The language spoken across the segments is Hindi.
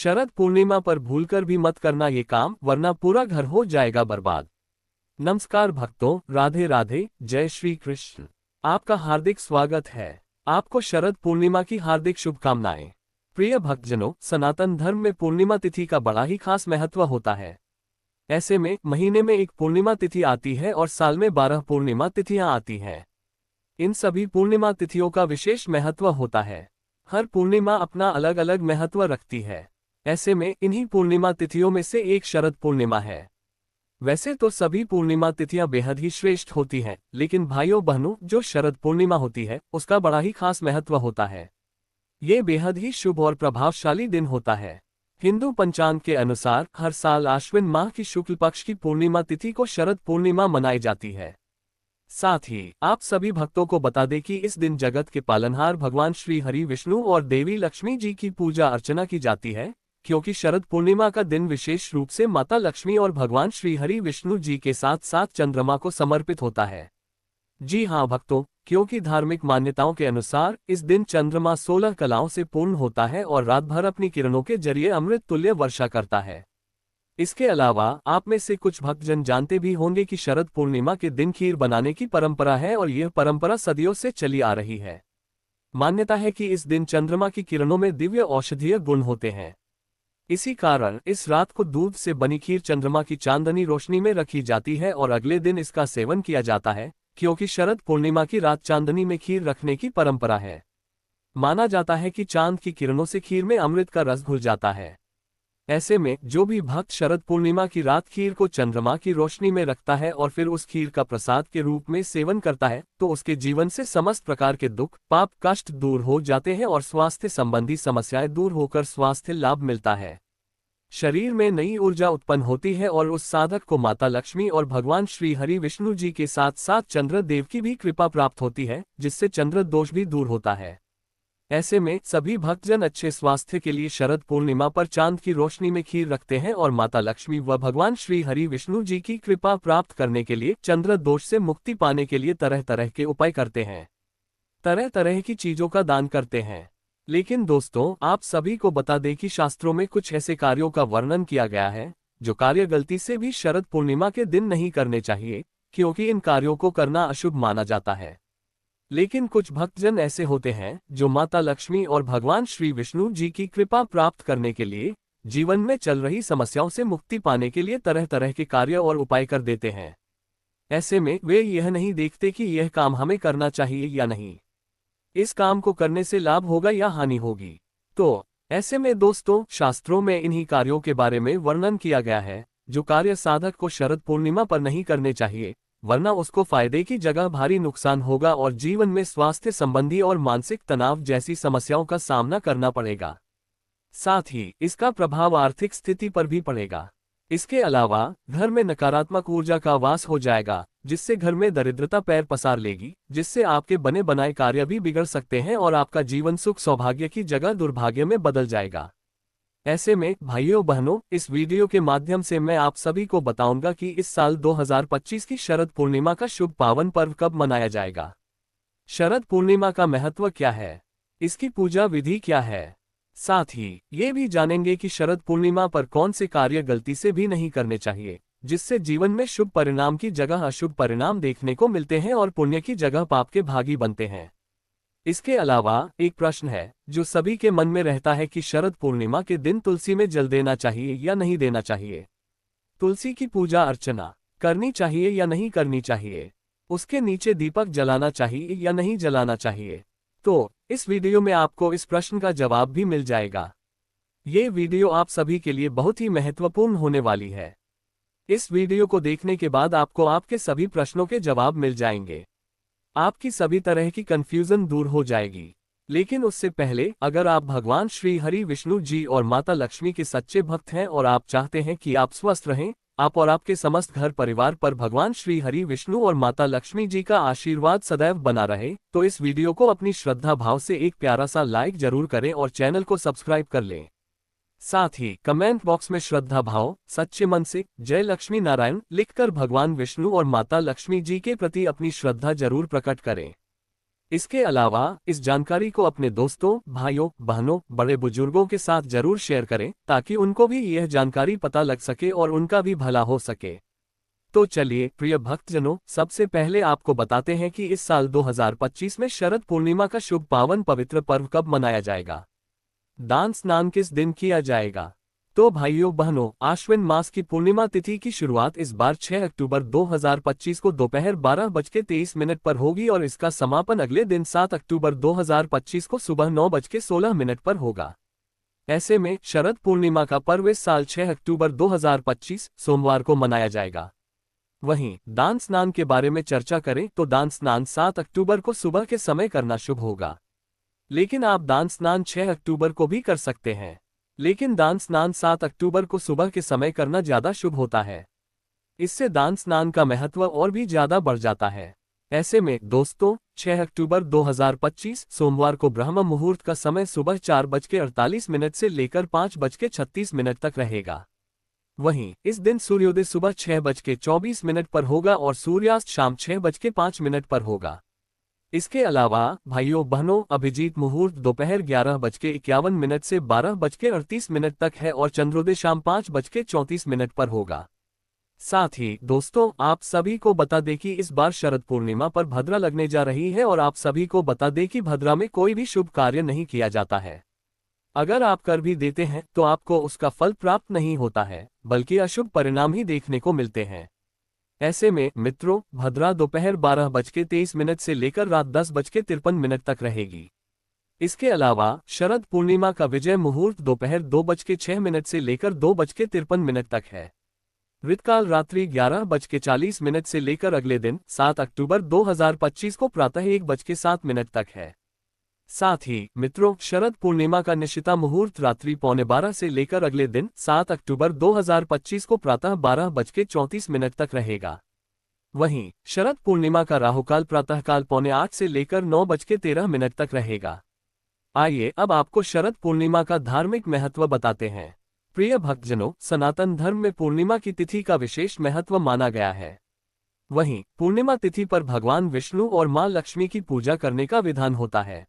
शरद पूर्णिमा पर भूलकर भी मत करना ये काम, वरना पूरा घर हो जाएगा बर्बाद। नमस्कार भक्तों, राधे राधे, जय श्री कृष्ण। आपका हार्दिक स्वागत है। आपको शरद पूर्णिमा की हार्दिक शुभकामनाएं। प्रिय भक्तजनों, सनातन धर्म में पूर्णिमा तिथि का बड़ा ही खास महत्व होता है। ऐसे में महीने में एक पूर्णिमा तिथि आती है और साल में 12 पूर्णिमा तिथियां आती हैं। इन सभी पूर्णिमा तिथियों का विशेष महत्व होता है। हर पूर्णिमा अपना अलग अलग महत्व रखती है। ऐसे में इन्हीं पूर्णिमा तिथियों में से एक शरद पूर्णिमा है। वैसे तो सभी पूर्णिमा तिथियां बेहद ही श्रेष्ठ होती हैं, लेकिन भाइयों बहनों, जो शरद पूर्णिमा होती है उसका बड़ा ही खास महत्व होता है। ये बेहद ही शुभ और प्रभावशाली दिन होता है। हिंदू पंचांग के अनुसार हर साल आश्विन माह की शुक्ल पक्ष की पूर्णिमा तिथि को शरद पूर्णिमा मनाई जाती है। साथ ही आप सभी भक्तों को बता दें कि इस दिन जगत के पालनहार भगवान श्री हरि विष्णु और देवी लक्ष्मी जी की पूजा अर्चना की जाती है, क्योंकि शरद पूर्णिमा का दिन विशेष रूप से माता लक्ष्मी और भगवान श्री हरि विष्णु जी के साथ साथ चंद्रमा को समर्पित होता है। जी हाँ भक्तों, क्योंकि धार्मिक मान्यताओं के अनुसार इस दिन चंद्रमा 16 कलाओं से पूर्ण होता है और रात भर अपनी किरणों के जरिए अमृत तुल्य वर्षा करता है। इसके अलावा आप में से कुछ भक्तजन जानते भी होंगे कि शरद पूर्णिमा के दिन खीर बनाने की परंपरा है और यह परंपरा सदियों से चली आ रही है। मान्यता है कि इस दिन चंद्रमा की किरणों में दिव्य औषधीय गुण होते हैं। इसी कारण इस रात को दूध से बनी खीर चंद्रमा की चांदनी रोशनी में रखी जाती है और अगले दिन इसका सेवन किया जाता है, क्योंकि शरद पूर्णिमा की रात चांदनी में खीर रखने की परंपरा है। माना जाता है कि चांद की किरणों से खीर में अमृत का रस घुल जाता है। ऐसे में जो भी भक्त शरद पूर्णिमा की रात खीर को चंद्रमा की रोशनी में रखता है और फिर उस खीर का प्रसाद के रूप में सेवन करता है, तो उसके जीवन से समस्त प्रकार के दुख, पाप, कष्ट दूर हो जाते हैं और स्वास्थ्य संबंधी समस्याएं दूर होकर स्वास्थ्य लाभ मिलता है। शरीर में नई ऊर्जा उत्पन्न होती है और उस साधक को माता लक्ष्मी और भगवान श्री हरि विष्णु जी के साथ साथ चंद्र देव की भी कृपा प्राप्त होती है, जिससे चंद्र दोष भी दूर होता है। ऐसे में सभी भक्तजन अच्छे स्वास्थ्य के लिए शरद पूर्णिमा पर चांद की रोशनी में खीर रखते हैं और माता लक्ष्मी व भगवान श्री हरि विष्णु जी की कृपा प्राप्त करने के लिए चंद्र दोष से मुक्ति पाने के लिए तरह तरह के उपाय करते हैं, तरह तरह की चीजों का दान करते हैं। लेकिन दोस्तों, आप सभी को बता दें कि शास्त्रों में कुछ ऐसे कार्यों का वर्णन किया गया है जो कार्य गलती से भी शरद पूर्णिमा के दिन नहीं करने चाहिए, क्योंकि इन कार्यों को करना अशुभ माना जाता है। लेकिन कुछ भक्तजन ऐसे होते हैं जो माता लक्ष्मी और भगवान श्री विष्णु जी की कृपा प्राप्त करने के लिए जीवन में चल रही समस्याओं से मुक्ति पाने के लिए तरह तरह के कार्य और उपाय कर देते हैं। ऐसे में वे यह नहीं देखते कि यह काम हमें करना चाहिए या नहीं, इस काम को करने से लाभ होगा या हानि होगी। तो ऐसे में दोस्तों, शास्त्रों में इन्हीं कार्यों के बारे में वर्णन किया गया है जो कार्य साधक को शरद पूर्णिमा पर नहीं करने चाहिए, वरना उसको फायदे की जगह भारी नुकसान होगा और जीवन में स्वास्थ्य संबंधी और मानसिक तनाव जैसी समस्याओं का सामना करना पड़ेगा। साथ ही इसका प्रभाव आर्थिक स्थिति पर भी पड़ेगा। इसके अलावा घर में नकारात्मक ऊर्जा का वास हो जाएगा, जिससे घर में दरिद्रता पैर पसार लेगी, जिससे आपके बने बनाए कार्य भी बिगड़ सकते हैं और आपका जीवन सुख सौभाग्य की जगह दुर्भाग्य में बदल जाएगा। ऐसे में भाइयों बहनों, इस वीडियो के माध्यम से मैं आप सभी को बताऊंगा कि इस साल 2025 की शरद पूर्णिमा का शुभ पावन पर्व कब मनाया जाएगा, शरद पूर्णिमा का महत्व क्या है, इसकी पूजा विधि क्या है। साथ ही ये भी जानेंगे कि शरद पूर्णिमा पर कौन से कार्य गलती से भी नहीं करने चाहिए, जिससे जीवन में शुभ परिणाम की जगह अशुभ परिणाम देखने को मिलते हैं और पुण्य की जगह पाप के भागी बनते हैं। इसके अलावा एक प्रश्न है जो सभी के मन में रहता है कि शरद पूर्णिमा के दिन तुलसी में जल देना चाहिए या नहीं देना चाहिए, तुलसी की पूजा अर्चना करनी चाहिए या नहीं करनी चाहिए, उसके नीचे दीपक जलाना चाहिए या नहीं जलाना चाहिए। तो इस वीडियो में आपको इस प्रश्न का जवाब भी मिल जाएगा। ये वीडियो आप सभी के लिए बहुत ही महत्वपूर्ण होने वाली है। इस वीडियो को देखने के बाद आपको आपके सभी प्रश्नों के जवाब मिल जाएंगे, आपकी सभी तरह की कंफ्यूजन दूर हो जाएगी। लेकिन उससे पहले, अगर आप भगवान श्री हरि विष्णु जी और माता लक्ष्मी के सच्चे भक्त हैं और आप चाहते हैं कि आप स्वस्थ रहें, आप और आपके समस्त घर परिवार पर भगवान श्री हरि विष्णु और माता लक्ष्मी जी का आशीर्वाद सदैव बना रहे, तो इस वीडियो को अपनी श्रद्धा भाव से एक प्यारा सा लाइक जरूर करें और चैनल को सब्सक्राइब कर लें। साथ ही कमेंट बॉक्स में श्रद्धा भाव, सच्चे मन से जय लक्ष्मी नारायण लिखकर भगवान विष्णु और माता लक्ष्मी जी के प्रति अपनी श्रद्धा जरूर प्रकट करें। इसके अलावा इस जानकारी को अपने दोस्तों, भाइयों, बहनों, बड़े बुजुर्गों के साथ जरूर शेयर करें ताकि उनको भी यह जानकारी पता लग सके और उनका भी भला हो सके। तो चलिए प्रिय भक्तजनों, सबसे पहले आपको बताते हैं कि इस साल 2025 में शरद पूर्णिमा का शुभ पावन पवित्र पर्व कब मनाया जाएगा। दान स्नान किस दिन किया जाएगा। तो भाइयों बहनों, आश्विन मास की पूर्णिमा तिथि की शुरुआत इस बार 6 अक्टूबर 2025 को दोपहर 12:23 पर होगी और इसका समापन अगले दिन 7 अक्टूबर 2025 को सुबह 9:16 पर होगा। ऐसे में शरद पूर्णिमा का पर्व इस साल 6 अक्टूबर 2025 सोमवार को मनाया जाएगा। वहीं दान स्नान के बारे में चर्चा करें तो दान स्नान 7 अक्टूबर को सुबह के समय करना शुभ होगा। लेकिन आप दान स्नान 6 अक्टूबर को भी कर सकते हैं, लेकिन दान स्नान 7 अक्टूबर को सुबह के समय करना ज्यादा शुभ होता है। इससे दान स्नान का महत्व और भी ज्यादा बढ़ जाता है। ऐसे में दोस्तों, 6 अक्टूबर 2025 सोमवार को ब्रह्म मुहूर्त का समय सुबह 4:48 से लेकर 5:36 तक रहेगा। वहीं इस दिन सूर्योदय सुबह 6:24 पर होगा और सूर्यास्त शाम 6:05 पर होगा। इसके अलावा भाइयों बहनों, अभिजीत मुहूर्त दोपहर 11:51 से 12:38 तक है और चंद्रोदय शाम 5:34 पर होगा। साथ ही दोस्तों, आप सभी को बता दें कि इस बार शरद पूर्णिमा पर भद्रा लगने जा रही है और आप सभी को बता दें कि भद्रा में कोई भी शुभ कार्य नहीं किया जाता है। अगर आप कर भी देते हैं तो आपको उसका फल प्राप्त नहीं होता है, बल्कि अशुभ परिणाम ही देखने को मिलते हैं। ऐसे में मित्रों, भद्रा दोपहर 12:23 से लेकर रात 10:53 तक रहेगी। इसके अलावा शरद पूर्णिमा का विजय मुहूर्त दोपहर 2:06 से लेकर 2:53 तक है। ऋतकाल रात्रि 11:40 से लेकर अगले दिन 7 अक्टूबर 2025 को प्रातः 1:07 तक है। साथ ही मित्रों, शरद पूर्णिमा का निशिता मुहूर्त रात्रि 11:15 से लेकर अगले दिन 7 अक्टूबर 2025 को प्रातः 12:34 तक रहेगा। वहीं शरद पूर्णिमा का राहुकाल प्रातःकाल 7:45 से लेकर 9:13 तक रहेगा। आइए अब आपको शरद पूर्णिमा का धार्मिक महत्व बताते हैं। प्रिय भक्तजनों, सनातन धर्म में पूर्णिमा की तिथि का विशेष महत्व माना गया है। वहीं पूर्णिमा तिथि पर भगवान विष्णु और मां लक्ष्मी की पूजा करने का विधान होता है।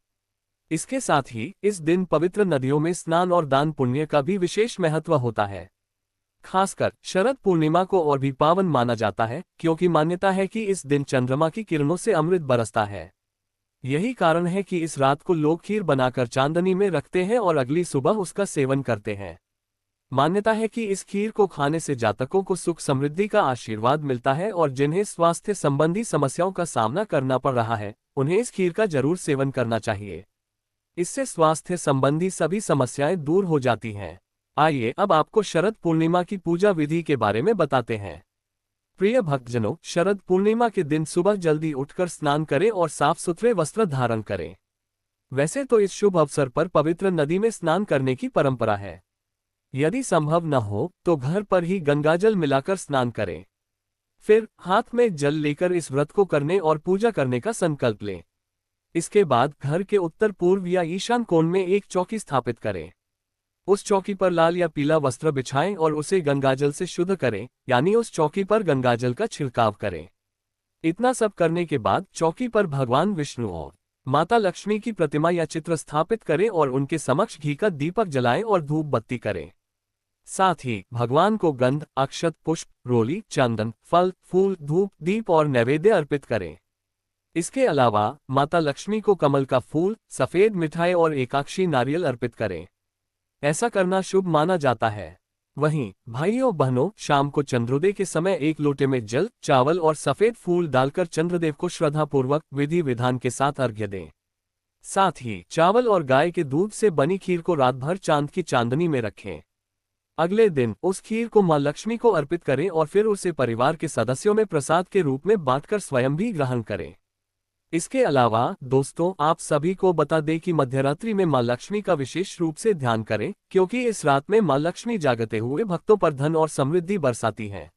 इसके साथ ही इस दिन पवित्र नदियों में स्नान और दान पुण्य का भी विशेष महत्व होता है। खासकर शरद पूर्णिमा को और भी पावन माना जाता है क्योंकि मान्यता है कि इस दिन चंद्रमा की किरणों से अमृत बरसता है। यही कारण है कि इस रात को लोग खीर बनाकर चांदनी में रखते हैं और अगली सुबह उसका सेवन करते हैं। मान्यता है कि इस खीर को खाने से जातकों को सुख समृद्धि का आशीर्वाद मिलता है और जिन्हें स्वास्थ्य संबंधी समस्याओं का सामना करना पड़ रहा है, उन्हें इस खीर का जरूर सेवन करना चाहिए। इससे स्वास्थ्य संबंधी सभी समस्याएं दूर हो जाती हैं। आइए अब आपको शरद पूर्णिमा की पूजा विधि के बारे में बताते हैं। प्रिय भक्तजनों, शरद पूर्णिमा के दिन सुबह जल्दी उठकर स्नान करें और साफ सुथरे वस्त्र धारण करें। वैसे तो इस शुभ अवसर पर पवित्र नदी में स्नान करने की परंपरा है। यदि संभव न हो तो घर पर ही गंगाजल मिलाकर स्नान करें। फिर हाथ में जल लेकर इस व्रत को करने और पूजा करने का संकल्प लें। इसके बाद घर के उत्तर पूर्व या ईशान कोण में एक चौकी स्थापित करें। उस चौकी पर लाल या पीला वस्त्र बिछाएं और उसे गंगाजल से शुद्ध करें, यानी उस चौकी पर गंगाजल का छिड़काव करें। इतना सब करने के बाद चौकी पर भगवान विष्णु और माता लक्ष्मी की प्रतिमा या चित्र स्थापित करें और उनके समक्ष घी का दीपक जलाएं और धूप बत्ती करें। साथ ही भगवान को गंध, अक्षत, पुष्प, रोली, चंदन, फल, फूल, धूप, दीप और नैवेद्य अर्पित करें। इसके अलावा माता लक्ष्मी को कमल का फूल, सफेद मिठाई और एकाक्षी नारियल अर्पित करें। ऐसा करना शुभ माना जाता है। वहीं भाइयों बहनों, शाम को चंद्रोदय के समय एक लोटे में जल, चावल और सफेद फूल डालकर चंद्रदेव को श्रद्धापूर्वक विधि विधान के साथ अर्घ्य दें। साथ ही चावल और गाय के दूध से बनी खीर को रात भर चांद की चांदनी में रखें। अगले दिन उस खीर को मां लक्ष्मी को अर्पित करें और फिर उसे परिवार के सदस्यों में प्रसाद के रूप में बांटकर स्वयं भी ग्रहण करें। इसके अलावा दोस्तों, आप सभी को बता दें कि मध्यरात्रि में मां लक्ष्मी का विशेष रूप से ध्यान करें क्योंकि इस रात में मां लक्ष्मी जागते हुए भक्तों पर धन और समृद्धि बरसाती हैं।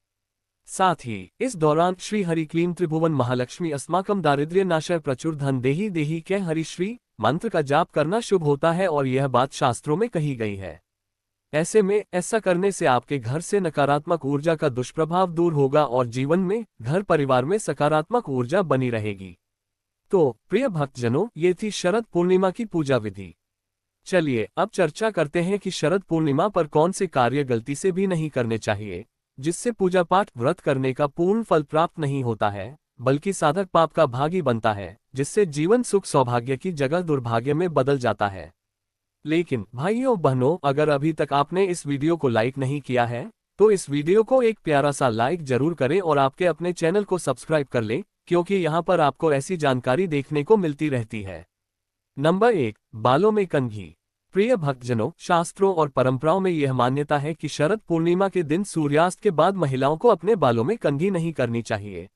साथ ही इस दौरान श्री हरि क्लीं त्रिभुवन महालक्ष्मी अस्माकं दारिद्र्य नाशय प्रचुर धन देही देही के हरि श्री मंत्र का जाप करना शुभ होता है और यह बात शास्त्रों में कही गई है। ऐसे में ऐसा करने से आपके घर से नकारात्मक ऊर्जा का दुष्प्रभाव दूर होगा और जीवन में, घर परिवार में सकारात्मक ऊर्जा बनी रहेगी। तो प्रिय भक्तजनों, ये थी शरद पूर्णिमा की पूजा विधि। चलिए अब चर्चा करते हैं कि शरद पूर्णिमा पर कौन से कार्य गलती से भी नहीं करने चाहिए, जिससे पूजा पाठ व्रत करने का पूर्ण फल प्राप्त नहीं होता है, बल्कि साधक पाप का भागी बनता है, जिससे जीवन सुख सौभाग्य की जगह दुर्भाग्य में बदल जाता है। लेकिन भाइयों बहनों, अगर अभी तक आपने इस वीडियो को लाइक नहीं किया है तो इस वीडियो को एक प्यारा सा लाइक जरूर करें और आपके अपने चैनल को सब्सक्राइब कर लें, क्योंकि यहाँ पर आपको ऐसी जानकारी देखने को मिलती रहती है। नंबर 1, बालों में कंघी। प्रिय भक्तजनों, शास्त्रों और परंपराओं में यह मान्यता है कि शरद पूर्णिमा के दिन सूर्यास्त के बाद महिलाओं को अपने बालों में कंघी नहीं करनी चाहिए।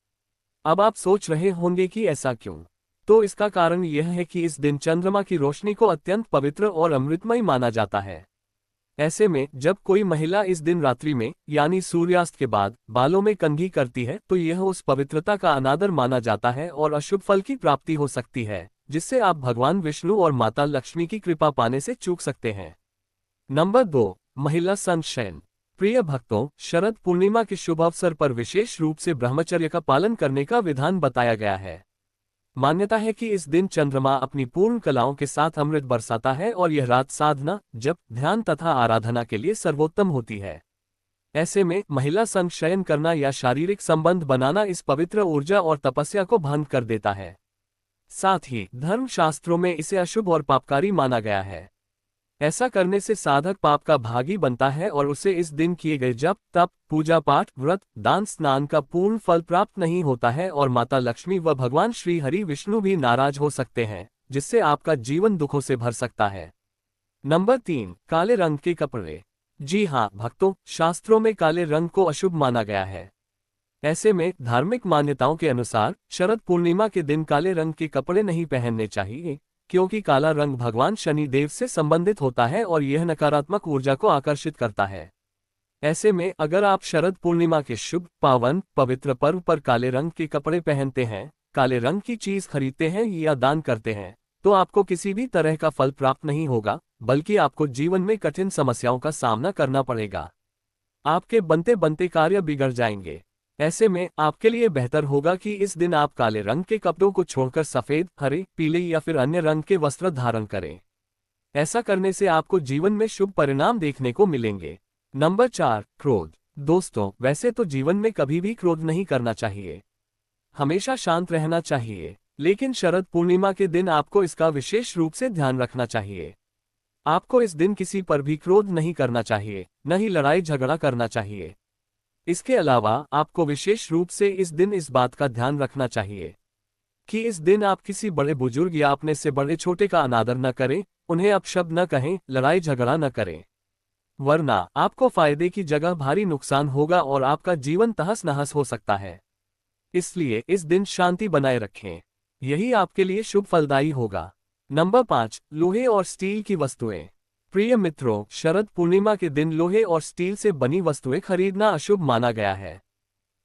अब आप सोच रहे होंगे कि ऐसा क्यों? तो इसका कारण यह है कि इस दिन चंद्रमा की रोशनी को अत्यंत पवित्र और अमृतमय माना जाता है। ऐसे में जब कोई महिला इस दिन रात्रि में यानी सूर्यास्त के बाद बालों में कंघी करती है तो यह उस पवित्रता का अनादर माना जाता है और अशुभ फल की प्राप्ति हो सकती है, जिससे आप भगवान विष्णु और माता लक्ष्मी की कृपा पाने से चूक सकते हैं। नंबर 2, महिला संशयन। प्रिय भक्तों, शरद पूर्णिमा के शुभ अवसर पर विशेष रूप से ब्रह्मचर्य का पालन करने का विधान बताया गया है। मान्यता है कि इस दिन चंद्रमा अपनी पूर्ण कलाओं के साथ अमृत बरसाता है और यह रात साधना, जप, ध्यान तथा आराधना के लिए सर्वोत्तम होती है। ऐसे में महिला संग शयन करना या शारीरिक संबंध बनाना इस पवित्र ऊर्जा और तपस्या को भंग कर देता है। साथ ही धर्म शास्त्रों में इसे अशुभ और पापकारी माना गया है। ऐसा करने से साधक पाप का भागी बनता है और उसे इस दिन किए गए जप, तप, पूजा पाठ, व्रत, दान, स्नान का पूर्ण फल प्राप्त नहीं होता है और माता लक्ष्मी व भगवान श्री हरि विष्णु भी नाराज हो सकते हैं, जिससे आपका जीवन दुखों से भर सकता है। नंबर 3, काले रंग के कपड़े। जी हाँ भक्तों, शास्त्रों में काले रंग को अशुभ माना गया है। ऐसे में धार्मिक मान्यताओं के अनुसार शरद पूर्णिमा के दिन काले रंग के कपड़े नहीं पहनने चाहिए, क्योंकि काला रंग भगवान शनि देव से संबंधित होता है और यह नकारात्मक ऊर्जा को आकर्षित करता है। ऐसे में अगर आप शरद पूर्णिमा के शुभ, पावन, पवित्र पर्व पर काले रंग के कपड़े पहनते हैं, काले रंग की चीज खरीदते हैं या दान करते हैं, तो आपको किसी भी तरह का फल प्राप्त नहीं होगा, बल्कि आपको जीवन में कठिन समस्याओं का सामना करना पड़ेगा। आपके बनते बनते कार्य बिगड़ जाएंगे। ऐसे में आपके लिए बेहतर होगा कि इस दिन आप काले रंग के कपड़ों को छोड़कर सफेद, हरे, पीले या फिर अन्य रंग के वस्त्र धारण करें। ऐसा करने से आपको जीवन में शुभ परिणाम देखने को मिलेंगे। नंबर 4, क्रोध। दोस्तों, वैसे तो जीवन में कभी भी क्रोध नहीं करना चाहिए, हमेशा शांत रहना चाहिए, लेकिन शरद पूर्णिमा के दिन आपको इसका विशेष रूप से ध्यान रखना चाहिए। आपको इस दिन किसी पर भी क्रोध नहीं करना चाहिए, न ही लड़ाई झगड़ा करना चाहिए। इसके अलावा आपको विशेष रूप से इस दिन इस बात का ध्यान रखना चाहिए कि इस दिन आप किसी बड़े बुजुर्ग या अपने से बड़े छोटे का अनादर न करें, उन्हें अपशब्द न कहें, लड़ाई झगड़ा न करें, वरना आपको फायदे की जगह भारी नुकसान होगा और आपका जीवन तहस नहस हो सकता है। इसलिए इस दिन शांति बनाए रखें, यही आपके लिए शुभ फलदायी होगा। नंबर 5, लोहे और स्टील की वस्तुएं। प्रिय मित्रों, शरद पूर्णिमा के दिन लोहे और स्टील से बनी वस्तुएं खरीदना अशुभ माना गया है।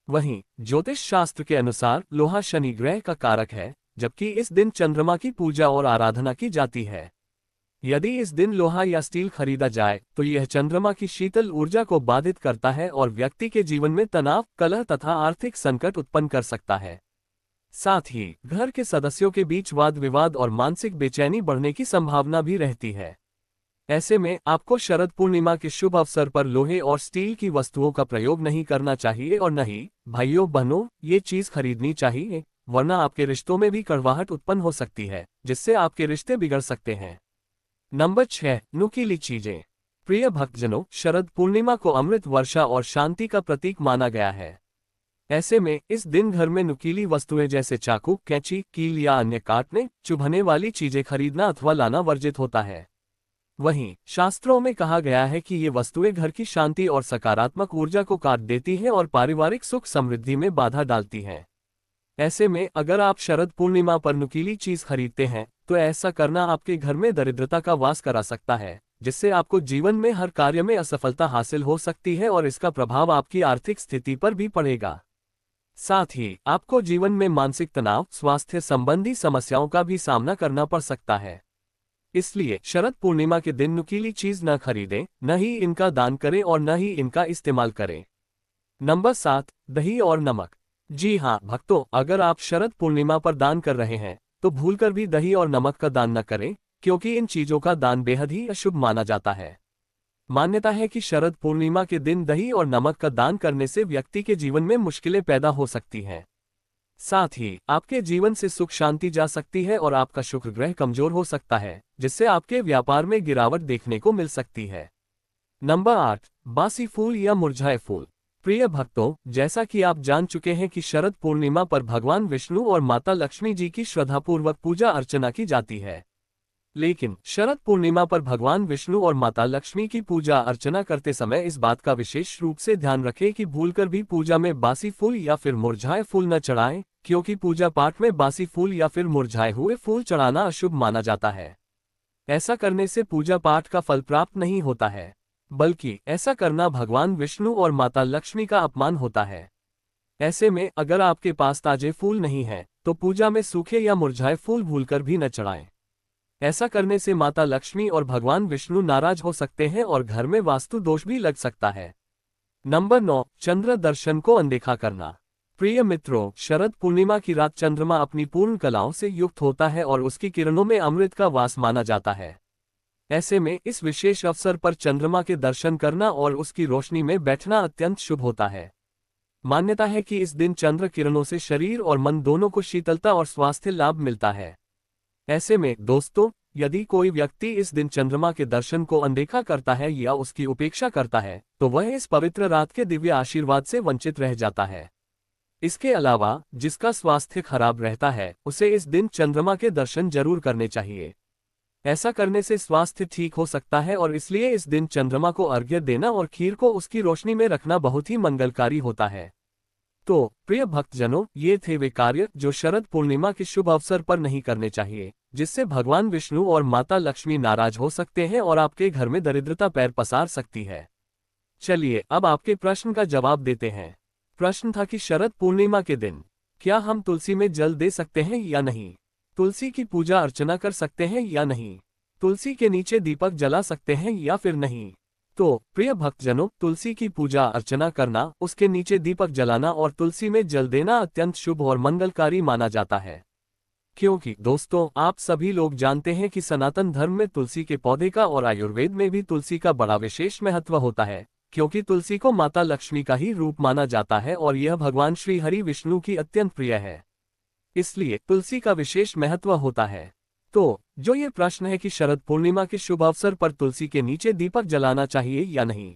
वहीं ज्योतिष शास्त्र के अनुसार लोहा शनि ग्रह का कारक है, जबकि इस दिन चंद्रमा की पूजा और आराधना की जाती है। यदि इस दिन लोहा या स्टील खरीदा जाए तो यह चंद्रमा की शीतल ऊर्जा को बाधित करता है और व्यक्ति के जीवन में तनाव, कलह तथा आर्थिक संकट उत्पन्न कर सकता है। साथ ही घर के सदस्यों के बीच वाद विवाद और मानसिक बेचैनी बढ़ने की संभावना भी रहती है। ऐसे में आपको शरद पूर्णिमा के शुभ अवसर पर लोहे और स्टील की वस्तुओं का प्रयोग नहीं करना चाहिए और न ही भाइयों बहनों ये चीज खरीदनी चाहिए, वरना आपके रिश्तों में भी कड़वाहट उत्पन्न हो सकती है, जिससे आपके रिश्ते बिगड़ सकते हैं। नंबर 6, नुकीली चीजें। प्रिय भक्तजनों, शरद पूर्णिमा को अमृत वर्षा और शांति का प्रतीक माना गया है। ऐसे में इस दिन घर में नुकीली वस्तुएं जैसे चाकू, कैंची, कील या अन्य काटने, चुभने वाली चीजें खरीदना अथवा लाना वर्जित होता है। वहीं शास्त्रों में कहा गया है कि ये वस्तुएं घर की शांति और सकारात्मक ऊर्जा को काट देती हैं और पारिवारिक सुख समृद्धि में बाधा डालती हैं। ऐसे में अगर आप शरद पूर्णिमा पर नुकीली चीज खरीदते हैं तो ऐसा करना आपके घर में दरिद्रता का वास करा सकता है, जिससे आपको जीवन में हर कार्य में असफलता हासिल हो सकती है और इसका प्रभाव आपकी आर्थिक स्थिति पर भी पड़ेगा। साथ ही आपको जीवन में मानसिक तनाव, स्वास्थ्य संबंधी समस्याओं का भी सामना करना पड़ सकता है। इसलिए शरद पूर्णिमा के दिन नुकीली चीज न खरीदें, न ही इनका दान करें और न ही इनका इस्तेमाल करें। नंबर 7, दही और नमक। जी हाँ भक्तों, अगर आप शरद पूर्णिमा पर दान कर रहे हैं तो भूलकर भी दही और नमक का दान न करें, क्योंकि इन चीजों का दान बेहद ही अशुभ माना जाता है। मान्यता है कि शरद पूर्णिमा के दिन दही और नमक का दान करने से व्यक्ति के जीवन में मुश्किलें पैदा हो सकती हैं। साथ ही आपके जीवन से सुख शांति जा सकती है और आपका शुक्र ग्रह कमजोर हो सकता है, जिससे आपके व्यापार में गिरावट देखने को मिल सकती है। नंबर 8, बासी फूल या मुरझाए फूल। प्रिय भक्तों, जैसा कि आप जान चुके हैं कि शरद पूर्णिमा पर भगवान विष्णु और माता लक्ष्मी जी की श्रद्धापूर्वक पूजा अर्चना की जाती है। लेकिन शरद पूर्णिमा पर भगवान विष्णु और माता लक्ष्मी की पूजा अर्चना करते समय इस बात का विशेष रूप से ध्यान रखें कि भूलकर भी पूजा में बासी फूल या फिर मुरझाए फूल न चढ़ाएं, क्योंकि पूजा पाठ में बासी फूल या फिर मुरझाए हुए फूल चढ़ाना अशुभ माना जाता है। ऐसा करने से पूजा पाठ का फल प्राप्त नहीं होता है, बल्कि ऐसा करना भगवान विष्णु और माता लक्ष्मी का अपमान होता है। ऐसे में अगर आपके पास ताजे फूल नहीं हैं, तो पूजा में सूखे या मुरझाए फूल भूलकर भी न चढ़ाएं। ऐसा करने से माता लक्ष्मी और भगवान विष्णु नाराज हो सकते हैं और घर में वास्तु दोष भी लग सकता है। नंबर 9, चंद्र दर्शन को अनदेखा करना। प्रिय मित्रों, शरद पूर्णिमा की रात चंद्रमा अपनी पूर्ण कलाओं से युक्त होता है और उसकी किरणों में अमृत का वास माना जाता है। ऐसे में इस विशेष अवसर पर चंद्रमा के दर्शन करना और उसकी रोशनी में बैठना अत्यंत शुभ होता है। मान्यता है कि इस दिन चंद्र किरणों से शरीर और मन दोनों को शीतलता और स्वास्थ्य लाभ मिलता है। ऐसे में दोस्तों, यदि कोई व्यक्ति इस दिन चंद्रमा के दर्शन को अनदेखा करता है या उसकी उपेक्षा करता है, तो वह इस पवित्र रात के दिव्य आशीर्वाद से वंचित रह जाता है। इसके अलावा जिसका स्वास्थ्य खराब रहता है, उसे इस दिन चंद्रमा के दर्शन जरूर करने चाहिए। ऐसा करने से स्वास्थ्य ठीक हो सकता है और इसलिए इस दिन चंद्रमा को अर्घ्य देना और खीर को उसकी रोशनी में रखना बहुत ही मंगलकारी होता है। तो प्रिय भक्तजनों, ये थे वे कार्य जो शरद पूर्णिमा के शुभ अवसर पर नहीं करने चाहिए, जिससे भगवान विष्णु और माता लक्ष्मी नाराज हो सकते हैं और आपके घर में दरिद्रता पैर पसार सकती है। चलिए अब आपके प्रश्न का जवाब देते हैं। प्रश्न था कि शरद पूर्णिमा के दिन क्या हम तुलसी में जल दे सकते हैं या नहीं? तुलसी की पूजा अर्चना कर सकते हैं या नहीं? तुलसी के नीचे दीपक जला सकते हैं या फिर नहीं? तो प्रिय भक्तजनों, तुलसी की पूजा अर्चना करना, उसके नीचे दीपक जलाना और तुलसी में जल देना अत्यंत शुभ और मंगलकारी माना जाता है। क्योंकि दोस्तों, आप सभी लोग जानते हैं कि सनातन धर्म में तुलसी के पौधे का और आयुर्वेद में भी तुलसी का बड़ा विशेष महत्व होता है, क्योंकि तुलसी को माता लक्ष्मी का ही रूप माना जाता है और यह भगवान श्री हरि विष्णु की अत्यंत प्रिय है। इसलिए तुलसी का विशेष महत्व होता है। तो जो ये प्रश्न है कि शरद पूर्णिमा के शुभ अवसर पर तुलसी के नीचे दीपक जलाना चाहिए या नहीं,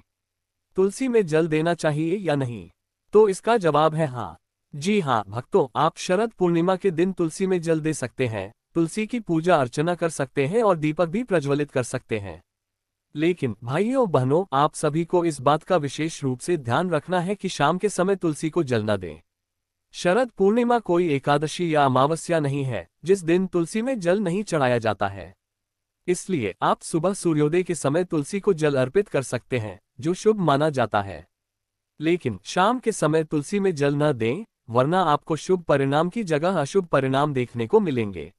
तुलसी में जल देना चाहिए या नहीं, तो इसका जवाब है हाँ। जी हाँ भक्तों, आप शरद पूर्णिमा के दिन तुलसी में जल दे सकते हैं, तुलसी की पूजा अर्चना कर सकते हैं और दीपक भी प्रज्वलित कर सकते हैं। लेकिन भाइयों बहनों, आप सभी को इस बात का विशेष रूप से ध्यान रखना है कि शाम के समय तुलसी को जल न दें। शरद पूर्णिमा कोई एकादशी या अमावस्या नहीं है जिस दिन तुलसी में जल नहीं चढ़ाया जाता है। इसलिए आप सुबह सूर्योदय के समय तुलसी को जल अर्पित कर सकते हैं, जो शुभ माना जाता है। लेकिन शाम के समय तुलसी में जल न दें, वरना आपको शुभ परिणाम की जगह अशुभ परिणाम देखने को मिलेंगे।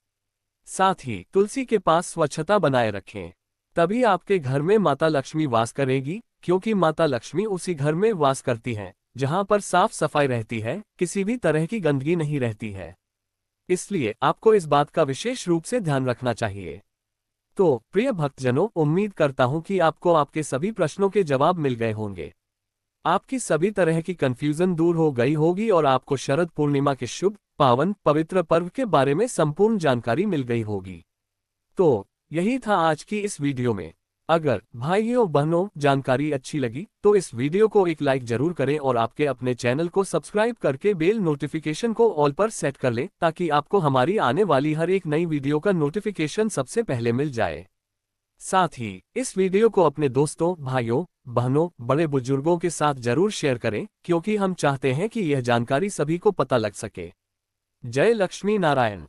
साथ ही तुलसी के पास स्वच्छता बनाए रखें, तभी आपके घर में माता लक्ष्मी वास करेगी, क्योंकि माता लक्ष्मी उसी घर में वास करती हैं जहां पर साफ सफाई रहती है, किसी भी तरह की गंदगी नहीं रहती है। इसलिए आपको इस बात का विशेष रूप से ध्यान रखना चाहिए। तो प्रिय भक्तजनों, उम्मीद करता हूं कि आपको आपके सभी प्रश्नों के जवाब मिल गए होंगे। आपकी सभी तरह की कंफ्यूजन दूर हो गई होगी और आपको शरद पूर्णिमा के शुभ, पावन, पवित्र पर्व के बारे में संपूर्ण जानकारी मिल गई होगी। तो यही था आज की इस वीडियो में। अगर भाइयों बहनों जानकारी अच्छी लगी तो इस वीडियो को एक लाइक जरूर करें और आपके अपने चैनल को सब्सक्राइब करके बेल नोटिफिकेशन को ऑल पर सेट कर लें, ताकि आपको हमारी आने वाली हर एक नई वीडियो का नोटिफिकेशन सबसे पहले मिल जाए। साथ ही इस वीडियो को अपने दोस्तों, भाइयों बहनों, बड़े बुजुर्गों के साथ जरूर शेयर करें, क्योंकि हम चाहते हैं कि यह जानकारी सभी को पता लग सके। जय लक्ष्मी नारायण।